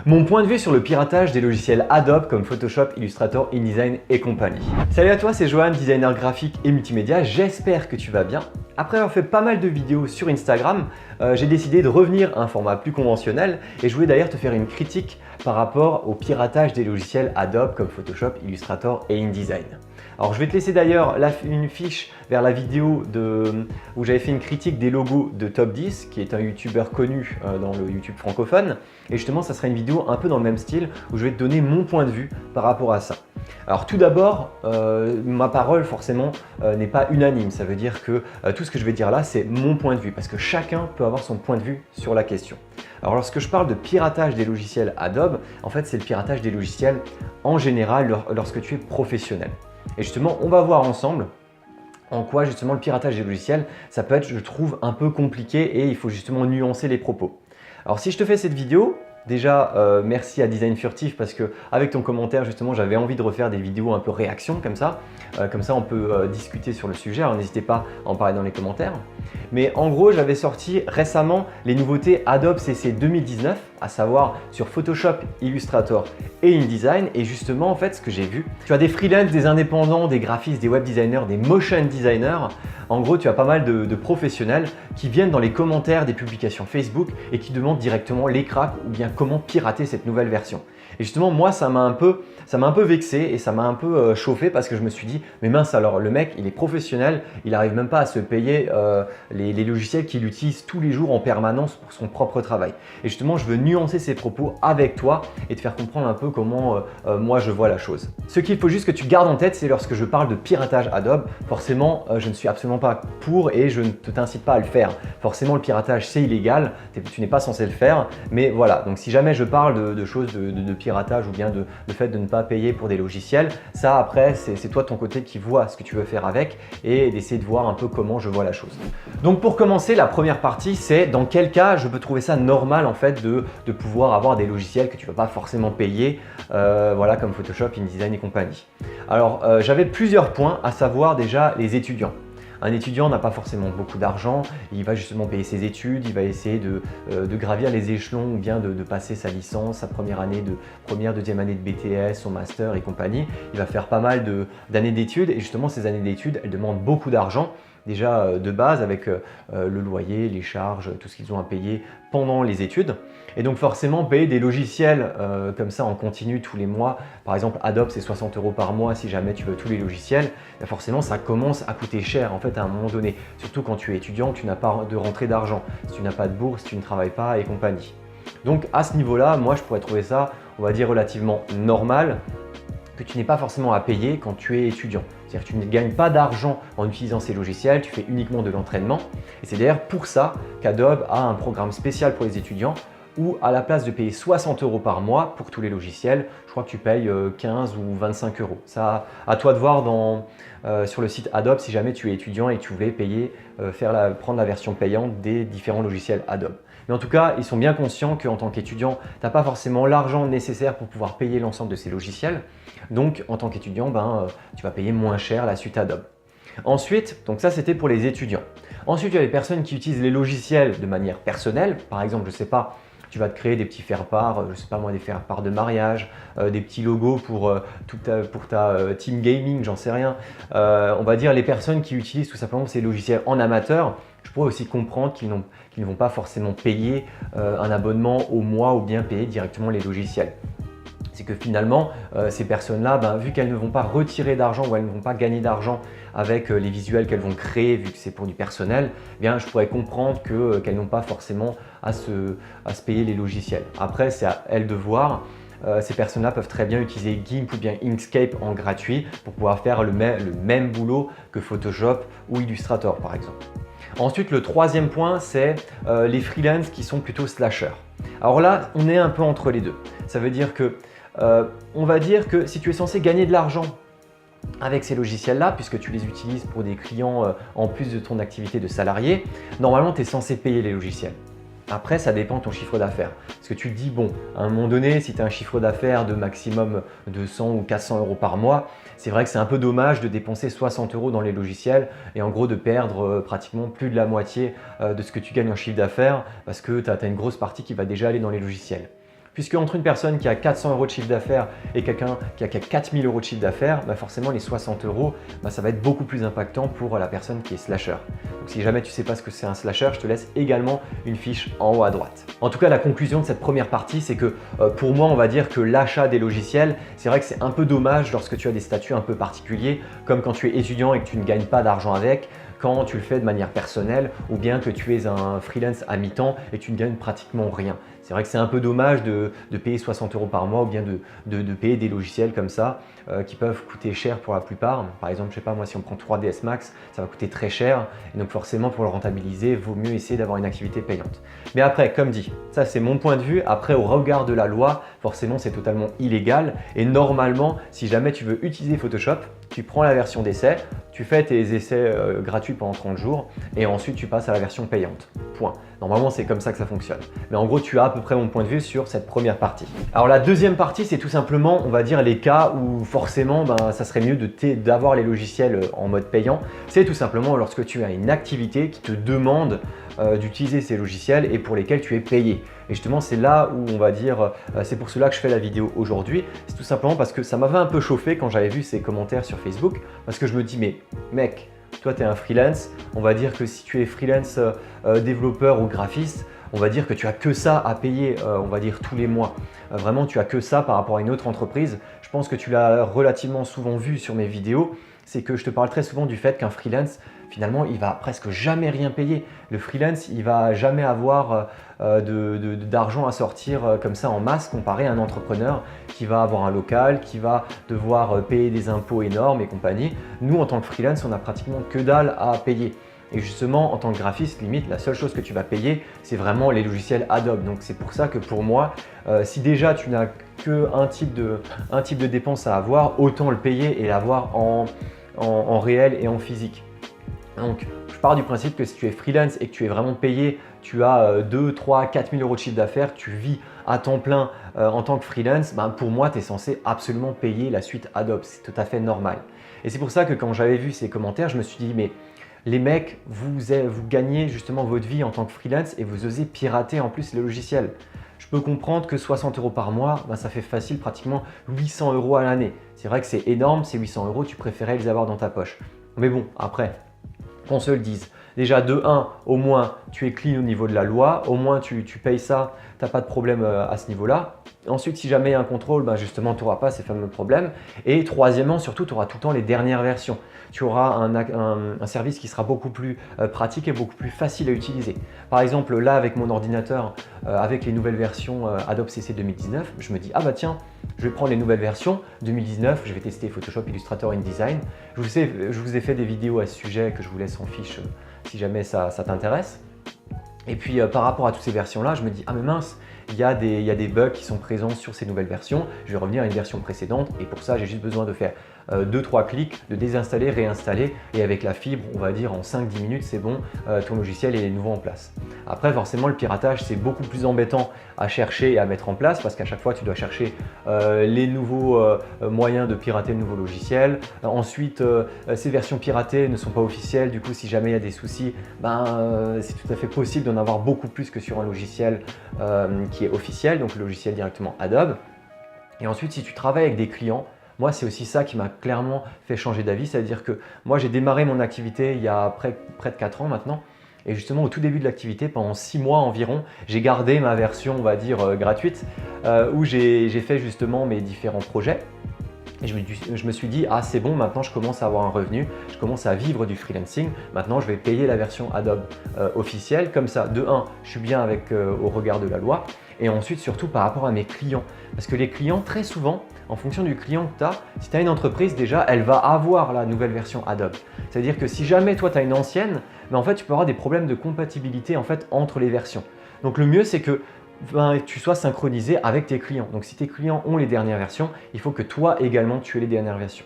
Mon point de vue sur le piratage des logiciels Adobe comme Photoshop, Illustrator, InDesign et compagnie. Salut à toi, c'est Johan, designer graphique et multimédia, j'espère que tu vas bien. Après avoir fait pas mal de vidéos sur Instagram, j'ai décidé de revenir à un format plus conventionnel et je voulais d'ailleurs te faire une critique par rapport au piratage des logiciels Adobe comme Photoshop, Illustrator et InDesign. Alors je vais te laisser d'ailleurs une fiche vers la vidéo où j'avais fait une critique des logos de Top 10, qui est un youtubeur connu dans le YouTube francophone. Et justement, ça sera une vidéo un peu dans le même style où je vais te donner mon point de vue par rapport à ça. Alors tout d'abord, ma parole forcément n'est pas unanime. Ça veut dire que tout ce que je vais dire là, c'est mon point de vue parce que chacun peut avoir son point de vue sur la question. Alors lorsque je parle de piratage des logiciels Adobe, en fait c'est le piratage des logiciels en général lorsque tu es professionnel. Et justement, on va voir ensemble en quoi justement le piratage des logiciels, ça peut être, je trouve, un peu compliqué et il faut justement nuancer les propos. Alors si je te fais cette vidéo, déjà merci à Design Furtif parce que avec ton commentaire justement j'avais envie de refaire des vidéos un peu réaction comme ça on peut discuter sur le sujet, alors n'hésitez pas à en parler dans les commentaires. Mais en gros j'avais sorti récemment les nouveautés Adobe CC 2019, à savoir sur Photoshop, Illustrator et InDesign. Et justement en fait ce que j'ai vu, tu as des freelances, des indépendants, des graphistes, des web designers, des motion designers. En gros tu as pas mal de professionnels qui viennent dans les commentaires des publications Facebook et qui demandent directement les cracks ou bien comment pirater cette nouvelle version. Et justement moi ça m'a un peu vexé et ça m'a un peu chauffé parce que je me suis dit mais mince, alors le mec il est professionnel, il n'arrive même pas à se payer les logiciels qu'il utilise tous les jours en permanence pour son propre travail. Et justement je veux nuancer ces propos avec toi et te faire comprendre un peu comment moi je vois la chose. Ce qu'il faut juste que tu gardes en tête, c'est lorsque je parle de piratage Adobe, forcément je ne suis absolument pas pour et je ne t'incite pas à le faire. Forcément le piratage c'est illégal, tu n'es pas censé le faire, mais voilà, donc si jamais je parle de choses de piratage ou bien de fait de ne pas payer pour des logiciels, ça après c'est toi de ton côté qui vois ce que tu veux faire avec et d'essayer de voir un peu comment je vois la chose. Donc pour commencer, la première partie c'est dans quel cas je peux trouver ça normal en fait de pouvoir avoir des logiciels que tu ne vas pas forcément payer, voilà, comme Photoshop, InDesign et compagnie. Alors j'avais plusieurs points, à savoir déjà les étudiants. Un étudiant n'a pas forcément beaucoup d'argent, il va justement payer ses études, il va essayer de gravir les échelons ou bien de passer sa licence, sa première, deuxième année de BTS, son master et compagnie. Il va faire pas mal d'années d'études et justement ces années d'études, elles demandent beaucoup d'argent. Déjà de base avec le loyer, les charges, tout ce qu'ils ont à payer pendant les études. Et donc forcément payer des logiciels comme ça en continu tous les mois, par exemple Adobe c'est 60 € par mois si jamais tu veux tous les logiciels, forcément ça commence à coûter cher en fait à un moment donné. Surtout quand tu es étudiant, tu n'as pas de rentrée d'argent, si tu n'as pas de bourse, si tu ne travailles pas et compagnie. Donc à ce niveau-là, moi je pourrais trouver ça, on va dire relativement normal, que tu n'aies pas forcément à payer quand tu es étudiant. C'est-à-dire que tu ne gagnes pas d'argent en utilisant ces logiciels, tu fais uniquement de l'entraînement. Et c'est d'ailleurs pour ça qu'Adobe a un programme spécial pour les étudiants où à la place de payer 60 € par mois pour tous les logiciels, je crois que tu payes 15 ou 25 €. Ça, à toi de voir sur le site Adobe si jamais tu es étudiant et que tu voulais payer, prendre la version payante des différents logiciels Adobe. Mais en tout cas, ils sont bien conscients qu'en tant qu'étudiant, tu n'as pas forcément l'argent nécessaire pour pouvoir payer l'ensemble de ces logiciels. Donc, en tant qu'étudiant, tu vas payer moins cher la suite Adobe. Ensuite, donc ça c'était pour les étudiants. Ensuite, il y a les personnes qui utilisent les logiciels de manière personnelle. Par exemple, je ne sais pas, tu vas te créer des petits faire-part, je sais pas moi, des faire-part de mariage, des petits logos pour ta team gaming, j'en sais rien. On va dire les personnes qui utilisent tout simplement ces logiciels en amateur. Je pourrais aussi comprendre qu'ils ne vont pas forcément payer un abonnement au mois ou bien payer directement les logiciels. C'est que finalement, ces personnes-là, vu qu'elles ne vont pas retirer d'argent ou elles ne vont pas gagner d'argent avec les visuels qu'elles vont créer, vu que c'est pour du personnel, eh bien, je pourrais comprendre qu'elles n'ont pas forcément à se payer les logiciels. Après, c'est à elles de voir. Ces personnes-là peuvent très bien utiliser GIMP ou bien Inkscape en gratuit pour pouvoir faire le même boulot que Photoshop ou Illustrator, par exemple. Ensuite, le troisième point, c'est les freelances qui sont plutôt slasheurs. Alors là, on est un peu entre les deux. Ça veut dire que on va dire que si tu es censé gagner de l'argent avec ces logiciels-là, puisque tu les utilises pour des clients en plus de ton activité de salarié, normalement tu es censé payer les logiciels. Après, ça dépend de ton chiffre d'affaires. Parce que tu te dis, bon, à un moment donné, si tu as un chiffre d'affaires de maximum 200 ou 400 € par mois, c'est vrai que c'est un peu dommage de dépenser 60 € dans les logiciels et en gros de perdre pratiquement plus de la moitié de ce que tu gagnes en chiffre d'affaires parce que tu as une grosse partie qui va déjà aller dans les logiciels. Puisque entre une personne qui a 400 euros de chiffre d'affaires et quelqu'un qui a 4000 euros de chiffre d'affaires, forcément les 60 euros, ça va être beaucoup plus impactant pour la personne qui est slasher. Donc si jamais tu ne sais pas ce que c'est un slasher, je te laisse également une fiche en haut à droite. En tout cas, la conclusion de cette première partie, c'est que pour moi, on va dire que l'achat des logiciels, c'est vrai que c'est un peu dommage lorsque tu as des statuts un peu particuliers, comme quand tu es étudiant et que tu ne gagnes pas d'argent avec, quand tu le fais de manière personnelle ou bien que tu es un freelance à mi-temps et que tu ne gagnes pratiquement rien. C'est vrai que c'est un peu dommage de payer 60 euros par mois ou bien de payer des logiciels comme ça qui peuvent coûter cher pour la plupart. Par exemple, je sais pas moi, si on prend 3ds Max, ça va coûter très cher et donc forcément pour le rentabiliser, il vaut mieux essayer d'avoir une activité payante. Mais après, comme dit, ça c'est mon point de vue. Après, au regard de la loi, forcément c'est totalement illégal et normalement, si jamais tu veux utiliser Photoshop, tu prends la version d'essai, tu fais tes essais gratuits pendant 30 jours et ensuite tu passes à la version payante. Point. Normalement, c'est comme ça que ça fonctionne. Mais en gros, tu as à peu près mon point de vue sur cette première partie. Alors la deuxième partie, c'est tout simplement, on va dire, les cas où forcément, ça serait mieux d'avoir les logiciels en mode payant. C'est tout simplement lorsque tu as une activité qui te demande d'utiliser ces logiciels et pour lesquels tu es payé. Et justement, c'est là où on va dire, c'est pour cela que je fais la vidéo aujourd'hui. C'est tout simplement parce que ça m'avait un peu chauffé quand j'avais vu ces commentaires sur Facebook. Parce que je me dis, mais mec, toi, tu es un freelance. On va dire que si tu es freelance développeur ou graphiste, on va dire que tu as que ça à payer, on va dire tous les mois. Vraiment, tu as que ça par rapport à une autre entreprise. Je pense que tu l'as relativement souvent vu sur mes vidéos. C'est que je te parle très souvent du fait qu'un freelance, finalement, il va presque jamais rien payer. Le freelance, il va jamais avoir d'argent à sortir comme ça en masse comparé à un entrepreneur qui va avoir un local, qui va devoir payer des impôts énormes et compagnie. Nous, en tant que freelance, on n'a pratiquement que dalle à payer. Et justement, en tant que graphiste, limite, la seule chose que tu vas payer, c'est vraiment les logiciels Adobe. Donc c'est pour ça que pour moi, si déjà tu n'as qu'un type de dépense à avoir, autant le payer et l'avoir en réel et en physique. Donc, je pars du principe que si tu es freelance et que tu es vraiment payé, tu as 2, 3, 4 000 euros de chiffre d'affaires, tu vis à temps plein en tant que freelance, pour moi, tu es censé absolument payer la suite Adobe. C'est tout à fait normal. Et c'est pour ça que quand j'avais vu ces commentaires, je me suis dit, mais les mecs, vous gagnez justement votre vie en tant que freelance et vous osez pirater en plus les logiciels. Je peux comprendre que 60 euros par mois, ça fait facile pratiquement 800 euros à l'année. C'est vrai que c'est énorme, ces 800 euros, tu préférais les avoir dans ta poche. Mais bon, après, qu'on se le dise. Déjà de 1, au moins tu es clean au niveau de la loi, au moins tu payes ça, tu n'as pas de problème à ce niveau-là. Ensuite, si jamais il y a un contrôle, justement tu n'auras pas ces fameux problèmes. Et troisièmement, surtout, tu auras tout le temps les dernières versions. Tu auras un service qui sera beaucoup plus pratique et beaucoup plus facile à utiliser. Par exemple, là avec mon ordinateur, avec les nouvelles versions Adobe CC 2019, je me dis, ah bah tiens, je vais prendre les nouvelles versions 2019, je vais tester Photoshop, Illustrator, InDesign. Je vous ai fait des vidéos à ce sujet que je vous laisse en fiche si jamais ça t'intéresse. Et puis par rapport à toutes ces versions-là, je me dis, ah mais mince, il y a des bugs qui sont présents sur ces nouvelles versions. Je vais revenir à une version précédente et pour ça, j'ai juste besoin de faire 2-3 clics, de désinstaller, réinstaller et avec la fibre, on va dire en 5-10 minutes, c'est bon, ton logiciel est nouveau en place. Après, forcément, le piratage, c'est beaucoup plus embêtant à chercher et à mettre en place parce qu'à chaque fois, tu dois chercher les nouveaux moyens de pirater le nouveau logiciel. Ensuite, ces versions piratées ne sont pas officielles. Du coup, si jamais il y a des soucis, c'est tout à fait possible d'en avoir beaucoup plus que sur un logiciel qui est officiel, donc le logiciel directement Adobe. Et ensuite, si tu travailles avec des clients, moi, c'est aussi ça qui m'a clairement fait changer d'avis, c'est-à-dire que moi, j'ai démarré mon activité il y a près de 4 ans maintenant. Et justement, au tout début de l'activité, pendant 6 mois environ, j'ai gardé ma version, on va dire, gratuite, où j'ai fait justement mes différents projets. Et je me suis dit, ah c'est bon, maintenant je commence à avoir un revenu, je commence à vivre du freelancing. Maintenant, je vais payer la version Adobe officielle. Comme ça, de 1, je suis bien au regard de la loi. Et ensuite, surtout par rapport à mes clients. Parce que les clients, très souvent, en fonction du client que tu as, si tu as une entreprise, déjà, elle va avoir la nouvelle version Adobe. C'est-à-dire que si jamais toi, tu as une ancienne, en fait, tu peux avoir des problèmes de compatibilité en fait, entre les versions. Donc le mieux, c'est que tu sois synchronisé avec tes clients. Donc si tes clients ont les dernières versions, il faut que toi également, tu aies les dernières versions.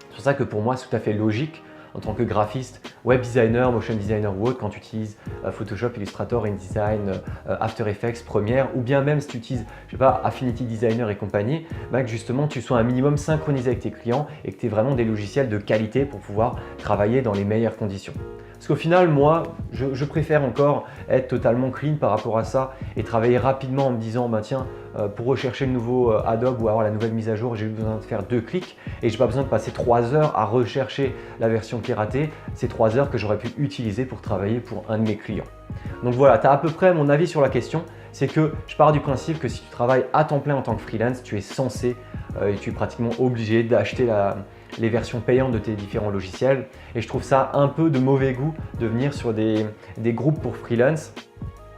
C'est pour ça que pour moi, c'est tout à fait logique en tant que graphiste, web designer, motion designer ou autre, quand tu utilises Photoshop, Illustrator, InDesign, After Effects, Premiere, ou bien même si tu utilises, je sais pas, Affinity Designer et compagnie, que justement tu sois un minimum synchronisé avec tes clients et que tu aies vraiment des logiciels de qualité pour pouvoir travailler dans les meilleures conditions. Parce qu'au final, moi, je préfère encore être totalement clean par rapport à ça et travailler rapidement en me disant, bah tiens, pour rechercher le nouveau Adobe ou avoir la nouvelle mise à jour, j'ai eu besoin de faire 2 clics et j'ai pas besoin de passer 3 heures à rechercher la version piratée. C'est 3 heures que j'aurais pu utiliser pour travailler pour un de mes clients. Donc voilà, tu as à peu près mon avis sur la question. C'est que je pars du principe que si tu travailles à temps plein en tant que freelance, tu es censé et tu es pratiquement obligé d'acheter les versions payantes de tes différents logiciels. Et je trouve ça un peu de mauvais goût de venir sur des groupes pour freelance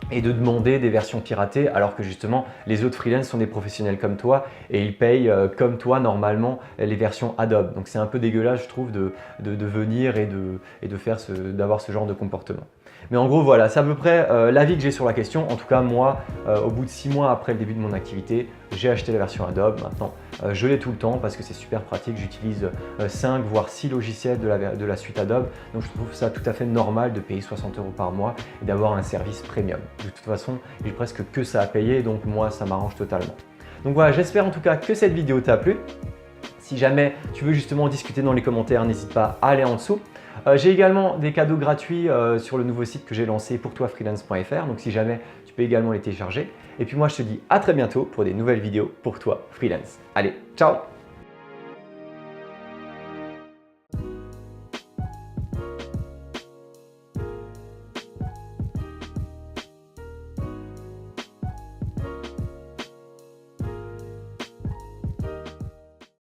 et de demander des versions piratées alors que justement les autres freelance sont des professionnels comme toi et ils payent comme toi normalement les versions Adobe. Donc c'est un peu dégueulasse je trouve de venir et d'avoir ce genre de comportement. Mais en gros voilà, c'est à peu près l'avis que j'ai sur la question. En tout cas moi, au bout de 6 mois après le début de mon activité, j'ai acheté la version Adobe. Maintenant je l'ai tout le temps parce que c'est super pratique. J'utilise 5 voire 6 logiciels de la suite Adobe. Donc je trouve ça tout à fait normal de payer 60 € par mois et d'avoir un service premium. De toute façon, j'ai presque que ça à payer, donc moi ça m'arrange totalement. Donc voilà, j'espère en tout cas que cette vidéo t'a plu. Si jamais tu veux justement discuter dans les commentaires, n'hésite pas à aller en dessous. J'ai également des cadeaux gratuits sur le nouveau site que j'ai lancé pour toi freelance.fr, donc si jamais tu peux également les télécharger. Et puis moi je te dis à très bientôt pour des nouvelles vidéos pour toi freelance. Allez, ciao!